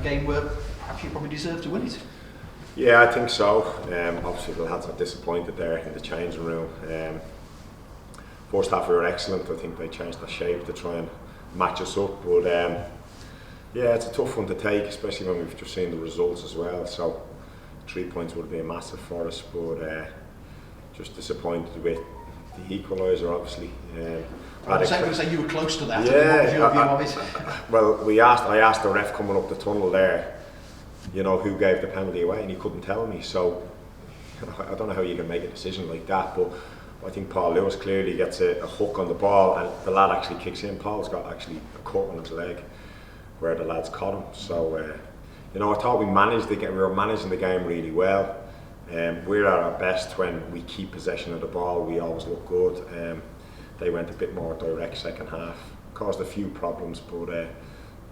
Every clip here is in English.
game where perhaps you probably deserved to win it. Yeah, I think so. Obviously the lads are disappointed there in the changing room. First half we were excellent. I think they changed the shape to try and match us up, but yeah, it's a tough one to take, especially when we've just seen the results as well. So 3 points would have been massive for us, but just disappointed with the equaliser, obviously. I was going to say you were close to that. Yeah, well, I asked the ref coming up the tunnel there, you know, who gave the penalty away, and he couldn't tell me. So you know, I don't know how you can make a decision like that, but I think Paul Lewis clearly gets a hook on the ball, and the lad actually kicks in. Paul's got actually a cut on his leg where the lads caught him. So you know, I thought we managed the game. We were managing the game really well. We're at our best when we keep possession of the ball. We always look good. They went a bit more direct second half, caused a few problems, but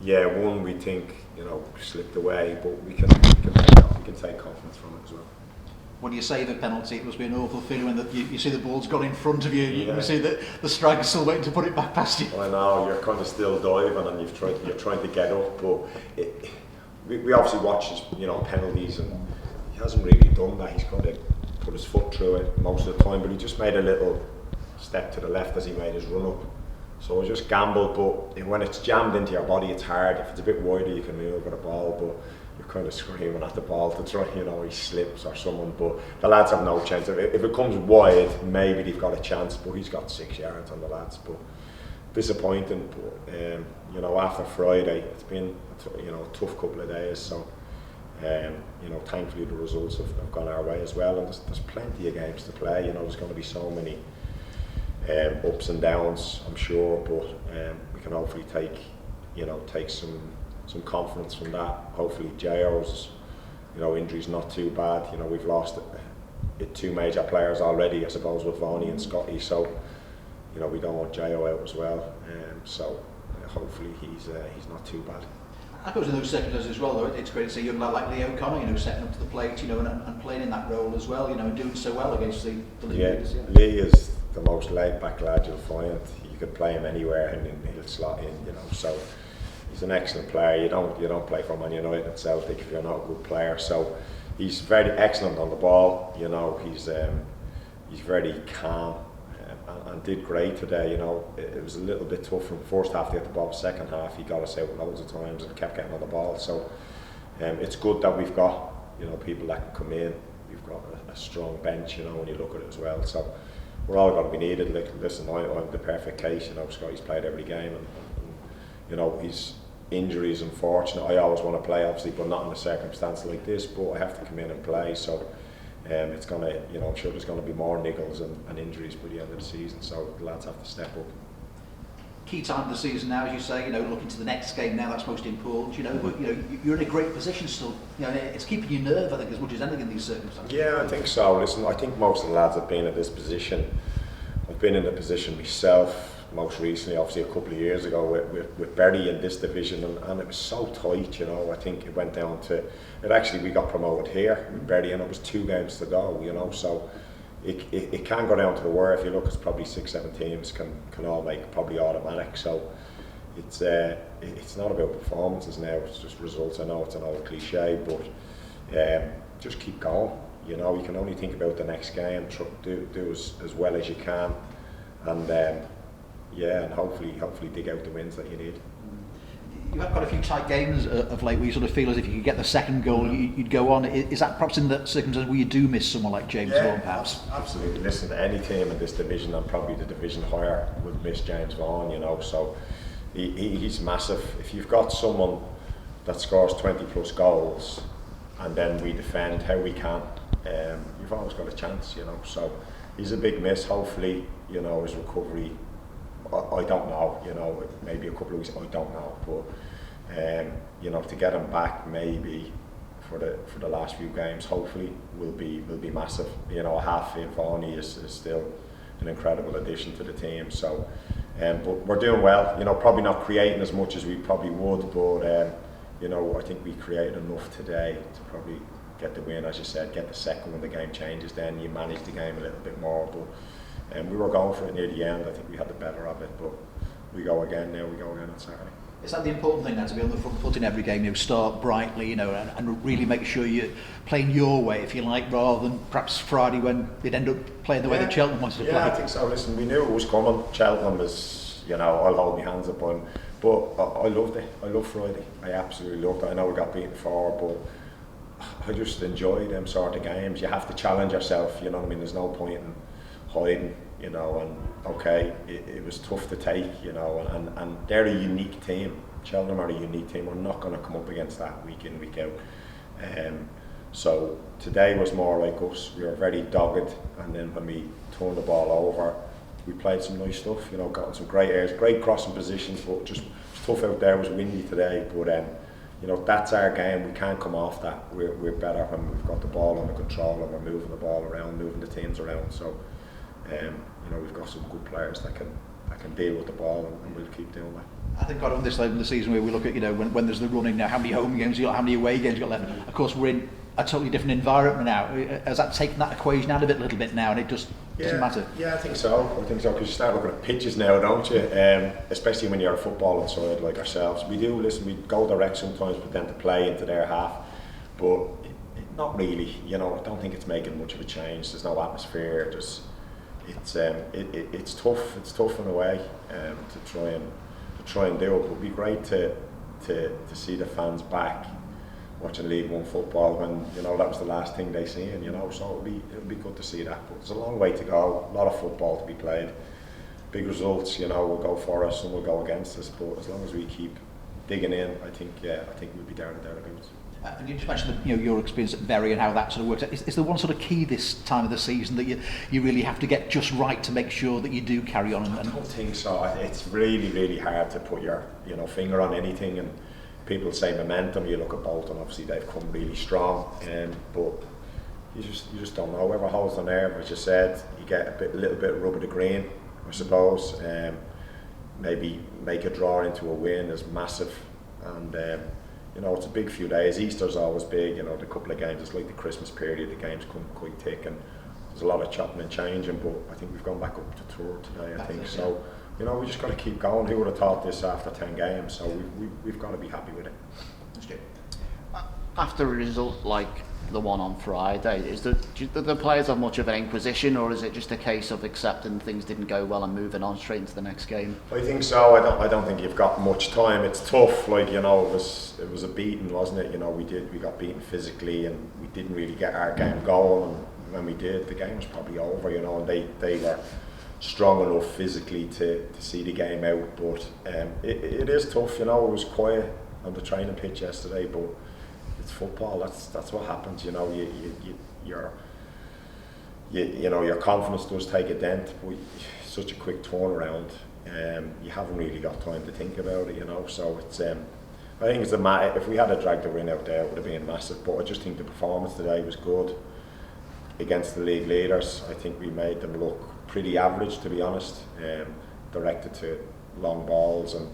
yeah, one we think, you know, slipped away, but we can take confidence from it as well. When you say the penalty, it must be an awful feeling that you see the ball's gone in front of you, yeah. You see that the striker's still waiting to put it back past you. I know, you're kind of still diving and you're trying to get up, but we obviously watch his, you know, penalties, and he hasn't really done that. He's kind of put his foot through it most of the time, but he just made a little step to the left as he made his run up. So it was just gambled, but when it's jammed into your body, it's hard. If it's a bit wider, you can move with a ball, but you're kind of screaming at the ball to try, you know, he slips or someone. But the lads have no chance. If it comes wide, maybe they've got a chance, but he's got 6 yards on the lads. But disappointing, but you know, after Friday, it's been you know, a tough couple of days. So you know, thankfully the results have gone our way as well, and there's plenty of games to play. You know, there's going to be so many ups and downs, I'm sure, but we can hopefully take some confidence from that. Hopefully J.O.'s, you know, injury's not too bad. You know, we've lost two major players already, I suppose, with Vaughan and Scotty, so you know, we don't want J.O. out as well. So hopefully he's not too bad. I suppose in those circumstances as well, though, it's great to see a young lad like Lee O'Connor, you know, stepping up to the plate, you know, and playing in that role as well, you know, and doing so well against the league leaders. Yeah, Lee is the most laid-back lad you'll find. You could play him anywhere and he'll slot in, you know. So he's an excellent player. You don't play for Man United and Celtic if you're not a good player. So he's very excellent on the ball. You know, he's very calm. And did great today. You know, it was a little bit tough from the first half to get the ball. Second half, he got us out loads of times and kept getting on the ball. So it's good that we've got, you know, people that can come in. We've got a strong bench, you know, when you look at it as well. So we're all going to be needed. Like, listen, I'm the perfect case. You know, Scotty's played every game, and you know, his injury is unfortunate. I always want to play, obviously, but not in a circumstance like this. But I have to come in and play. So. It's going to, you know, I'm sure there's going to be more niggles and injuries by the end of the season, so the lads have to step up. Key time of the season now, as you say, you know, looking to the next game now, that's most important, you know, but, you know, you're in a great position still, you know, it's keeping your nerve, I think, as much as anything in these circumstances. Yeah, I think so. Listen, I think most of the lads have been in this position. I've been in the position myself, most recently, obviously a couple of years ago with Berry in this division, and it was so tight, you know. I think it went down to, we got promoted here with Berry, and it was 2 games to go, you know, so it can go down to the wire. If you look, it's probably 6-7 teams can all make probably automatic, so it's not about performances now, it's just results. I know it's an old cliche, but just keep going, you know. You can only think about the next game, do as well as you can, and yeah, and hopefully dig out the wins that you need. You have got a few tight games of late where you sort of feel as if you could get the second goal, you'd go on. Is that perhaps in the circumstances where you do miss someone like James Vaughan, perhaps? Absolutely. Listen, any team in this division, and probably the division higher, would miss James Vaughan, you know, so he's massive. If you've got someone that scores 20 plus goals and then we defend how we can, you've always got a chance, you know, so he's a big miss. Hopefully, you know, his recovery, I don't know, you know, maybe a couple of weeks, I don't know, but you know, to get him back maybe for the last few games, hopefully will be massive. You know, a half fit Vaughan is still an incredible addition to the team. So, but we're doing well. You know, probably not creating as much as we probably would, but you know, I think we created enough today to probably get the win. As you said, get the second when the game changes. Then you manage the game a little bit more, but. We were going for it near the end. I think we had the better of it, but we go again now. We go again on Saturday. Is that the important thing now, to be on the front foot in every game? Start brightly, and really make sure you're playing your way, if you like, rather than perhaps Friday when they'd end up playing the way that Cheltenham wanted to play. Yeah, I think so. Listen, we knew it was coming. Cheltenham was, I'll hold my hands up on, but I loved it. I loved Friday. I absolutely loved it. I know we got beaten 4, but I just enjoy them sort of games. You have to challenge yourself. You know what I mean? There's no point in hiding. And okay, it was tough to take, and they're a unique team. Cheltenham are a unique team. We're not going to come up against that week in, week out. So today was more like us. We were very dogged, and then when we turned the ball over, we played some nice stuff. Got in some great areas, great crossing positions, but just tough out there. It was windy today, but that's our game. We can't come off that. We're better when we've got the ball under control and we're moving the ball around, moving the teams around. So. We've got some good players that can deal with the ball, and we'll keep doing that. I think on this level of the season where we look at when there's the running now, how many home games you got, how many away games you got left. Of course, we're in a totally different environment now. Has that taken that equation out of it a little bit now, and it just doesn't matter? Yeah, I think so, because you start looking at pitches now, don't you? Especially when you're a footballing side like ourselves. We go direct sometimes, but then to play into their half, but not really. I don't think it's making much of a change. There's no atmosphere. It's tough. It's tough in a way to try and do it. But it'd be great to see the fans back watching League One football when that was the last thing they seen. So it'd be good to see that. But there's a long way to go. A lot of football to be played. Big results, will go for us and will go against us. But as long as we keep digging in, I think we'll be there and thereabouts. And you just mentioned your experience at Bury and how that sort of works. Is there one sort of key this time of the season that you really have to get just right to make sure that you do carry on? I don't think so. It's really, really hard to put your finger on anything. And people say momentum. You look at Bolton, obviously they've come really strong, but you just don't know. Whoever holds the nerve, as you said, you get a little bit of rub of the green, I suppose. Maybe make a draw into a win is massive, and. It's a big few days. Easter's always big, the couple of games, it's like the Christmas period, the games come quite thick and there's a lot of chopping and changing, but I think we've gone back up to tour today, I think. So, we just got to keep going. Who would have thought this after 10 games? So we've got to be happy with it. That's good. After a result like the one on Friday, do the players have much of an inquisition, or is it just a case of accepting things didn't go well and moving on straight into the next game? I think so. I don't think you've got much time. It's tough. It was a beating, wasn't it? We got beaten physically and we didn't really get our game going. And when we did, the game was probably over. And they were strong enough physically to see the game out. But it is tough. It was quiet on the training pitch yesterday, but. It's football. That's what happens. Your confidence does take a dent. But such a quick turnaround. You haven't really got time to think about it. So it's. I think it's if we had dragged the win out there, it would have been massive. But I just think the performance today was good against the league leaders. I think we made them look pretty average, to be honest. Directed to long balls and.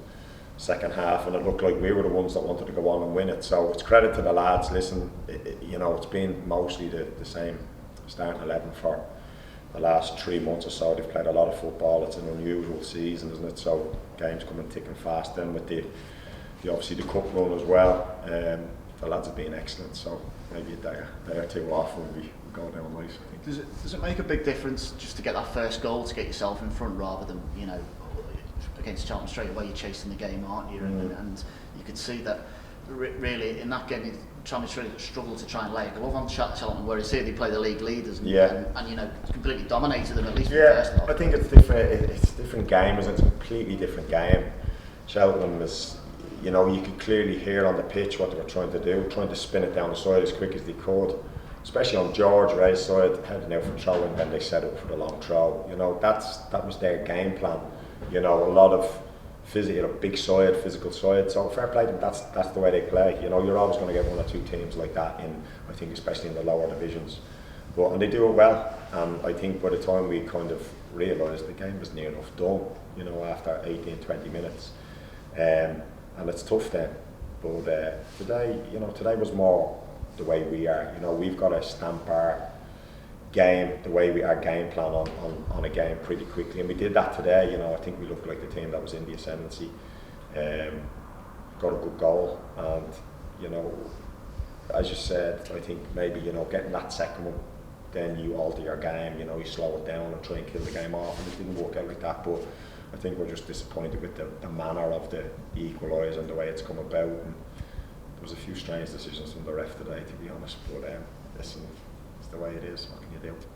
Second half, and it looked like we were the ones that wanted to go on and win it. So it's credit to the lads. Listen, it's been mostly the same starting 11 for the last 3 months or so. They've played a lot of football. It's an unusual season, isn't it? So games coming thick and fast. Then with the obviously the cup run as well. The lads have been excellent. So maybe a day or two off and we go down nice, I think. Does it make a big difference just to get that first goal to get yourself in front rather than against Cheltenham straight away, you're chasing the game, aren't you? And you could see that really in that game, Tranmere struggled to try and lay a glove on Cheltenham, whereas here they play the league leaders and completely dominated them, at least for the first half. I think it's different. It's a different game, it's a completely different game. Cheltenham is, you could clearly hear on the pitch what they were trying to do, trying to spin it down the side as quick as they could, especially on George Ray's side, heading out for throw and then they set up for the long throw. That was their game plan. A lot of big side, physical side. So fair play to them. That's the way they play. You're always going to get one or two teams like that I think especially in the lower divisions. And they do it well. And I think by the time we kind of realised the game was near enough done, after 18, 20 minutes. And it's tough then. But today was more the way we are. We've got to stamp our game, our game plan on a game pretty quickly, and we did that today. I think we looked like the team that was in the ascendancy. got a good goal, and you know, as you said, I think maybe, you know, getting that second one, then you alter your game, you know, you slow it down and try and kill the game off, and it didn't work out like that. But I think we're just disappointed with the manner of the equaliser and the way it's come about. And there was a few strange decisions from the ref today, to be honest, but listen, it's the way it is, what can you do?